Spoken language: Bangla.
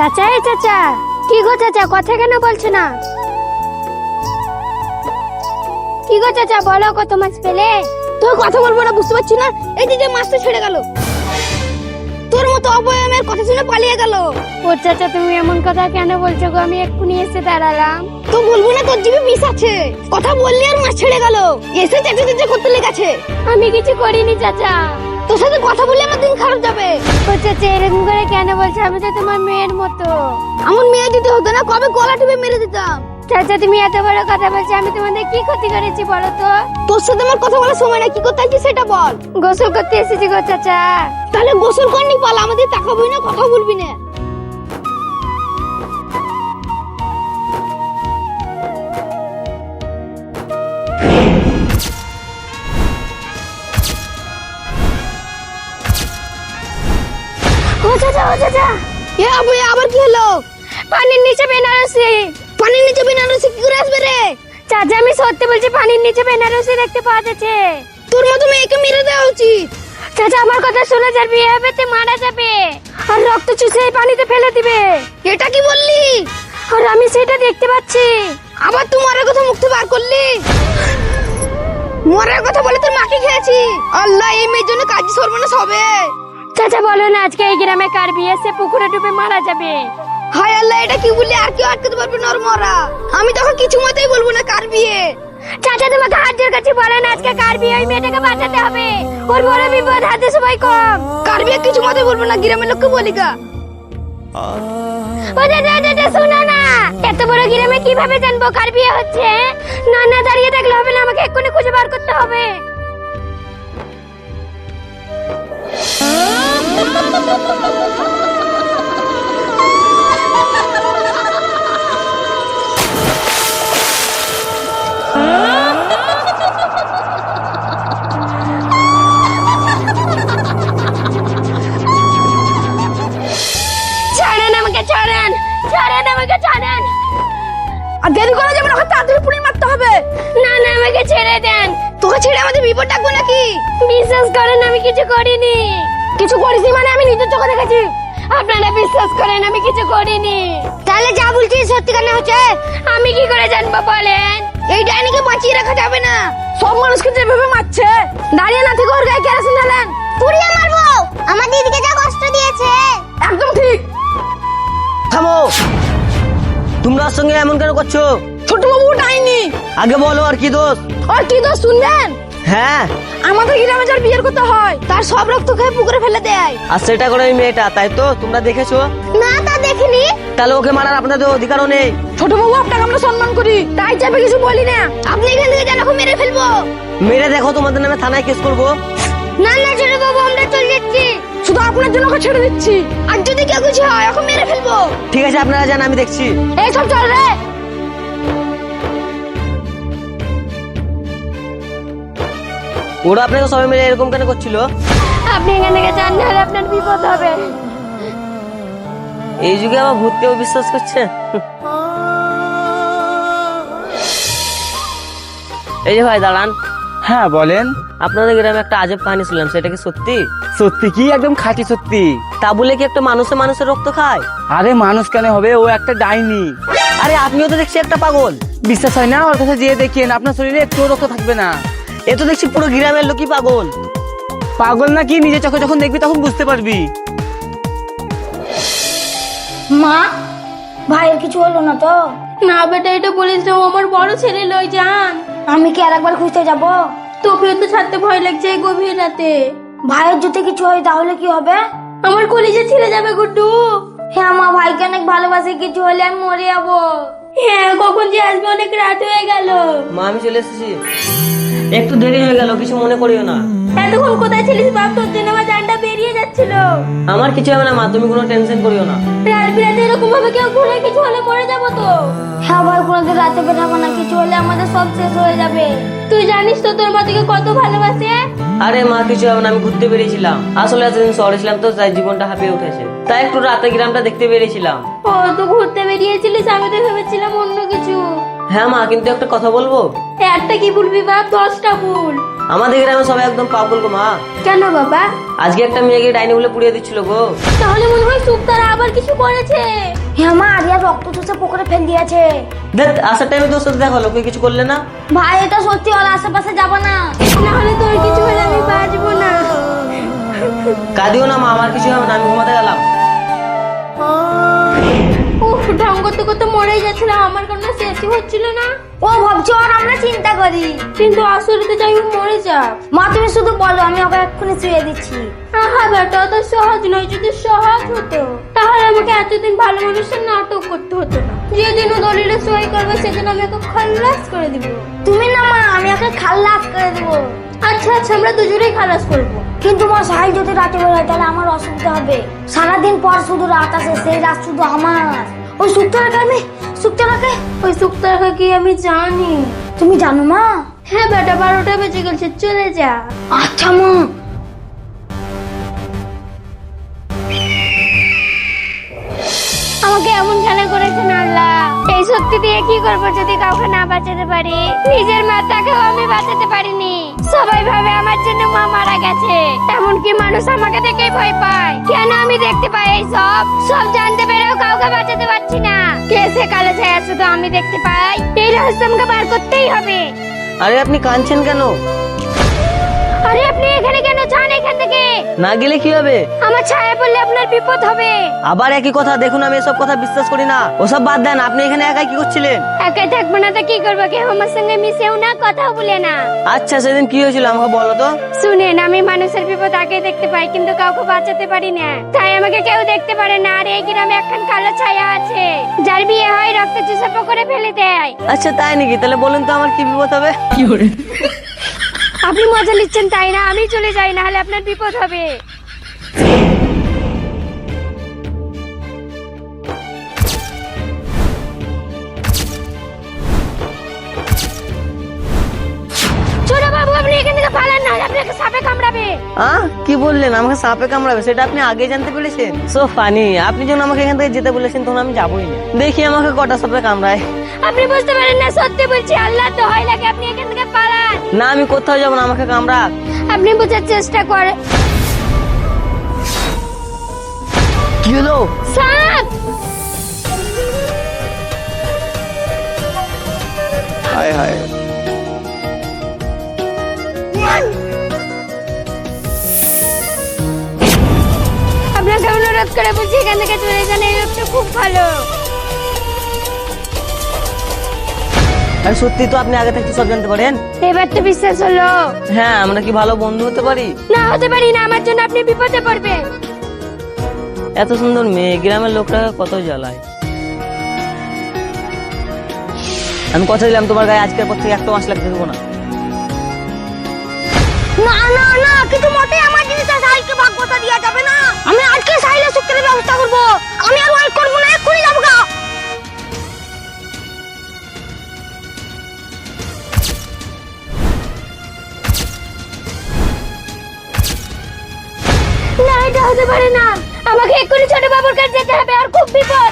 চাচা এই চাচা, কি গো চাচা কথা কেন বলছো না? কি গো চাচা বলো, কত মাছ পেলে? তোর কথা বলবো না বুঝতে পারছি না? এই যে মাছটা ছেড়ে গেল, তোর মতো অপয়ামের কথা শুনে পালিয়ে গেল। ও চাচা তুমি এমন কথা কেন বলছো গো? আমি এক্ষুনি এসে দাঁড়ালাম। তো বলবো না তোর জিভে বিষ আছে? কথা বললি আর মাছ ছেড়ে গেল, এসে চেঁচে চেঁচে করতে লেগেছে। আমি কিছু করিনি চাচা। তোর সাথে কথা বললে আমার দিন খারাপ যাবে। ও চাচা এরকম করে কেন বলছো? আমি তো তোমার মেয়ের মতো। আমার মেয়ে দিতে হতো না, কবে গলা টিপে মেরে দিতাম। চাচা তুমি এত বড় কথা বলছো, আমি তোমাদের কি ক্ষতি করেছি বলো তো? তোর সাথে আমার কথা বলার সময় না, কি করতে আসছিস সেটা বল। গোসল করতে এসেছি গো চাচা। তাহলে গোসল করনি পালা, আমাদের তাকাবি না, কথা বলবি না। ও চাচা ও চাচা, এ আবু, এ আবার কি হলো? পানির নিচে বেনারসি। পানির নিচে বেনারসি কি করে আসবে রে? চাচা আমি সত্যি বলছি, পানির নিচে বেনারসি দেখতে পাওয়া যাচ্ছে। তোর মতো মেয়েকে মেরে দেওয়া উচিত। চাচা আমার কথা শুনে, যার বিয়ে হবে তে মারা যাবে আর রক্ত চুষে এই পানিতে ফেলে দিবে। এটা কি বললি? আর আমি সেটা দেখতে পাচ্ছি। আবার তুই মরার কথা মুখ থেকে বার করলি? মরার কথা বলে তোর মাকে খেয়েছি। আল্লাহ, এই মেয়ের জন্য কাজ সর্বনাশ হবে। চাচা বলো না, আজকে এই গ্রামে কার বিয়ে, সে পুকুরে ডুবে মারা যাবে। হায় আল্লাহ, এটা কি বললি? আর কেউ আটকাতে পারবে না ওর মরা। আমি তখন কিছু মতেই বলবো না কার বিয়ে। চাচা তোমাকে হাত জোর কাছে বলে না, আজকে কার বিয়ে, ওই মেয়েটাকে বাঁচাতে হবে। ওর বড় বিপদ, হাতে সবাই কম। কার বিয়ে কিছু মতে বলবো না, গ্রামের লোককে বলি গা। ও চাচা চাচা শোনো না, এত বড় গ্রামে কিভাবে জানবো কার বিয়ে হচ্ছে? না না দাঁড়িয়ে থাকলে হবে না, আমাকে এক্ষুনি খুঁজে বার করতে হবে। ছাড়েন আমাকে, ছাড়েন ছাড়েন আমাকে, ছাড়েন। আর দেরি করা যাবে না, ওকে তাড়াতাড়ি পুড়ে মারতে হবে। না না আমাকে ছেড়ে দেন। তোকে ছেড়ে আমাদের বিপদ ডাকবো নাকি? বিশ্বাস করেন আমি কিছু করিনি। কিছু করিস মানে? আমি নিজের চোখে দেখেছি। আপনারা বিশ্বাস করেন আমি কিছু করিনি। তাহলে যা বলছিস সত্যি কেন হচ্ছে? আমি কি করে জানবো বলেন? এই ডাইনিকে বাঁচিয়ে রাখা যাবে না। সব মানুষকে যেভাবে মারছে, দাঁড়িয়ে না থেকে ওর গায়ে কেরোসিন ঢালেন। পুড়িয়ে মারবো? আমার দিদিকে যা কষ্ট দিয়েছে। একদম ঠিক। থামো, তোমরা ওর সঙ্গে এমন কেন করছো? ছোট বাবু ডাইনি। আগে বলো আর কি দোষ? আর কি দোষ শুনবেন? হ্যাঁ, আমাদের গ্রামে যার বিয়ের কথা হয়, তার সব রক্ত খেয়ে পুকুরে ফেলে দেয়। আর সেটা করে ওই মেয়েটা, তাই তো? তোমরা দেখেছো? না, তা দেখিনি। তাহলে ওকে মারার আপনাদের অধিকারও নেই। ছোট বাবু, আপনাকে আমরা সম্মান করি, তাই চাপে কিছু বলি না। আপনি এখান থেকে জানাকে মেরে ফেলবো। মেরে দেখো, তোমাদের নামে থানায় কেস করবো। না না ছোট বাবু, আমরা চলে যাচ্ছি। শুধু আপনার জন্য ওকে ছেড়ে দিচ্ছি। আর যদি কেউ কিছু হয়, ওকে মেরে ফেলবো। ঠিক আছে, আপনারা যান, আমি দেখছি। এই সব চল রে। ওরা আপনাকে সবাই মিলে এরকম কেন করছিল? আপনি এখান থেকে যান, নাহলে আপনার বিপদ হবে। এই যুগে আবার ভূতকেও বিশ্বাস করছে? এই যে ভাই দাঁড়ান। হ্যাঁ বলেন। আপনাদের গ্রামে একটা আজব কাহিনী শুনলাম, সেটা কি সত্যি? সত্যি কি? একদম খাঁটি সত্যি। তা বলে কি একটা মানুষে মানুষের রক্ত খায়? আরে মানুষ কেন হবে, ও একটা ডাইনি। আরে আপনিও তো দেখছি একটা পাগল। বিশ্বাস হয় না? ওর কাছে যেয়ে দেখিয়েন, আপনার শরীরে একটু রক্ত থাকবে না। এ তো দেখছি পুরো গ্রামের লোকই পাগল। পাগল না কি, নিজে চোখে যখন দেখবি তখন বুঝতে পারবি। মা, ভাইয়ের কিছু হলো না তো? না বেটা, এটা বলিস না, ও আমার বড় ছেলে, লই যান। আমি কি আর একবার খুঁজতে যাব? তোকেও তো ছাড়তে ভয় লাগছে এই গভীর রাতে। ভাইয়ের যদি কিছু হয় তাহলে কি হবে? আমার কলিজা ছিঁড়ে যাবে গুড্ডু। হ্যাঁ মা, ভাইকে অনেক ভালোবাসে, কিছু হলে আমি মরে যাবো। হ্যাঁ, কখন যে আসবে, অনেক রাত হয়ে গেল। মা আমি চলে এসেছি, একটু দেরি হয়ে গেল, কিছু মনে করিও না। এতক্ষণ কোথায় ছিলিস বাপ? তোর জন্য আমার জানটা বেরিয়ে যাচ্ছিল। আমার কিছু হবে না মা, তুমি কোনো টেনশন করিও না। রাত বিরাতে এরকম ভাবে কেউ ঘুরে কিছু হলে মরে যাবো তো। হ্যাঁ ভাই, কোনোদিন রাতে বেরাবো না, কিছু হলে আমাদের সব শেষ হয়ে যাবে। তুই জানিস তো তোর মা তোকে কত ভালোবাসে। আরে মা কিছু হবে না, আমি ঘুরতে বেরিয়েছিলাম। আসলে এতদিন শহরে ছিলাম তো, তাই জীবনটা হাঁপিয়ে উঠেছে, তাই একটু রাতে গ্রামটা দেখতে বেরিয়েছিলাম। ও তো ঘুরতে বেরিয়েছিলিস, আমি তো ভেবেছিলাম অন্য কিছু। হ্যাঁ মা, কিন্তু একটা কথা বলবো। একটা কি বলবি বাপ, 10টা বল। আমাদের গ্রামে সবাই একদম পাগল গো মা। কেন বাবা? আজকে একটা মেয়েকে ডাইনি বলে পুড়িয়ে দিচ্ছিল গো। তাহলে মনে হয় সুক্তারা আবার কিছু করেছে। হ্যাঁ মা, আরিয়া রক্ত চুষে পুকুরে ফেল দিয়েছে। দেখ আসার টাইমে তোর সাথে দেখা হলো, তুই কিছু করলে না। ভাই এটা সত্যি, ওর আশেপাশে যাবো না। না হলে তোর কিছু হলে আমি বাঁচবো না। কাঁদিও না মা, আমার কিছু হবে না, আমি ঘুমাতে গেলাম। উফ, ঢং করতে করতে মরেই যাচ্ছিলাম, আমার কোনো সেফটি হচ্ছিল না। ও ভাবছি ওর আমরা চিন্তা করি, কিন্তু আসলে তো যাই হোক মরে যাক। মা তুমি শুধু বলো, আমি ওকে এক্ষুনি শুয়ে দিচ্ছি। আহা বেটা, তো সহজ নয়। যদি সহজ হতো তাহলে আমাকে এতদিন ভালো মানুষের নাটক করতে হতো না। যেদিন ও দলিলে সই করবে সেদিন আমি ওকে খালাস করে দিব। তুমি না মা, আমি ওকে খালাস করে দেবো। আচ্ছা আচ্ছা, আমরা দুজনেই খালাস করবো। কিন্তু মা সাহিল যদি রাতে বেরোয় তাহলে আমার অসুবিধা হবে। সারাদিন পর শুধু রাত আসে, সেই রাত শুধু আমার। ওই সুক্তারাকে ওই সুক্তারাকে কি আমি জানি? তুমি জানো মা? হ্যাঁ বেটা, 12টা বেজে গেছে, চলে যা। আচ্ছা মা। আমাকে এমন খেলা করেছেন আল্লাহ। এই শক্তি দিয়ে কি করবো যদি কাউকে না বাঁচাতে পারি? নিজের মাতাকেও আমি বাঁচাতে পারিনি। সবাই ভাবে আমার জন্য মা মারা গেছে, এমনকি মানুষ আমাকে দেখে ভয় পায়। কেন আমি দেখতে পাই এই সব জানতে পেরেও কাউকে বাঁচাতে পারছি না। কে সে কালো ছায়া শুধু আমি দেখতে পাই? এই রহস্য আমাকে বার করতেই হবে। আরে আপনি কাঁদছেন কেন? আরে আপনি এখানে কেন? যান এখান থেকে। না গেলে কি হবে? আমার ছায়া পড়লে আপনার বিপদ হবে। আবার একই কথা। দেখুন আমি এসব কথা বিশ্বাস করি না। ওসব বাদ দেন, আপনি এখানে একাই কি করছিলেন? একাই থাকবো না তো কি করবো? কেউ আমার সঙ্গে মিশেও না, কথাও বলে না। আচ্ছা সেদিন কি হয়েছিল আমাকে বলো তো। শুনেন, আমি মানুষের বিপদ আগে দেখতে পাই কিন্তু কাউকে বাঁচাতে পারি না, তাই আমাকে কেউ দেখতে পারে না। আর এই গ্রামে একখান কালো ছায়া আছে, যার বিয়ে হয় রক্ত চুষে পুকুরে ফেলে দেয়। আচ্ছা তাই নাকি? তাহলে বলুন তো আমার কি বিপদ হবে? আপনি মজা নিচ্ছেন তাই না? আমি চলে যাই, না হলে আপনার বিপদ হবে। ছোট বাবু, আপনি এখান থেকে পালান, না হলে আপনাকে সাপে কামড়াবে। কি বললেন? আমাকে সাপে কামড়াবে? সেটা আপনি আগে জানতে পেরেছেন? So funny. আপনি যখন আমাকে এখান থেকে যেতে বলেছেন তখন আমি যাবোই না। দেখি আমাকে কটা সাপে কামড়ায়। আপনি বুঝতে পারেন না? সত্যি বলছি, আল্লাহ তো হয় লাগে, আপনি এখান থেকে পালান। না আমি কোথাও যাবো না, আমাকে কামড়াক। আপনি বোঝার চেষ্টা করেন। কি হলো? সাপ! হায় হায়। আপনাকে অনুরোধ করে বলছি এখান থেকে চলে যান, এই লোকটা খুব ভালো। আরে সত্যি তো আপনি আগে থেকে সব জানতে পারেন? এবার তো বিশ্বাস হলো। হ্যাঁ, আমরা কি ভালো বন্ধু হতে পারি? না হতে পারি না, আমার জন্য আপনি বিপদে পড়বেন। এত সুন্দর মেয়ে, গ্রামের লোকরা কত জ্বালায়। আমি কথা দিলাম তোমার গায়ে আজকের পর থেকে একটা মাস লাগতে দেবো না। না না না, কিন্তু মোটেই আমার জিনিসটা সাহিলকে ভাগ বসা দেওয়া যাবে না। আমি আজকে সাহিলের সুক্তারের ব্যবস্থা করবো। আমি আর ওয়েট করবো না, এক্ষুনি যাবো গা। না, এটা হতে পারে না। আমাকে এক্ষুনি ছোট বাবুর কাছে যেতে হবে, আর খুব বিপদ।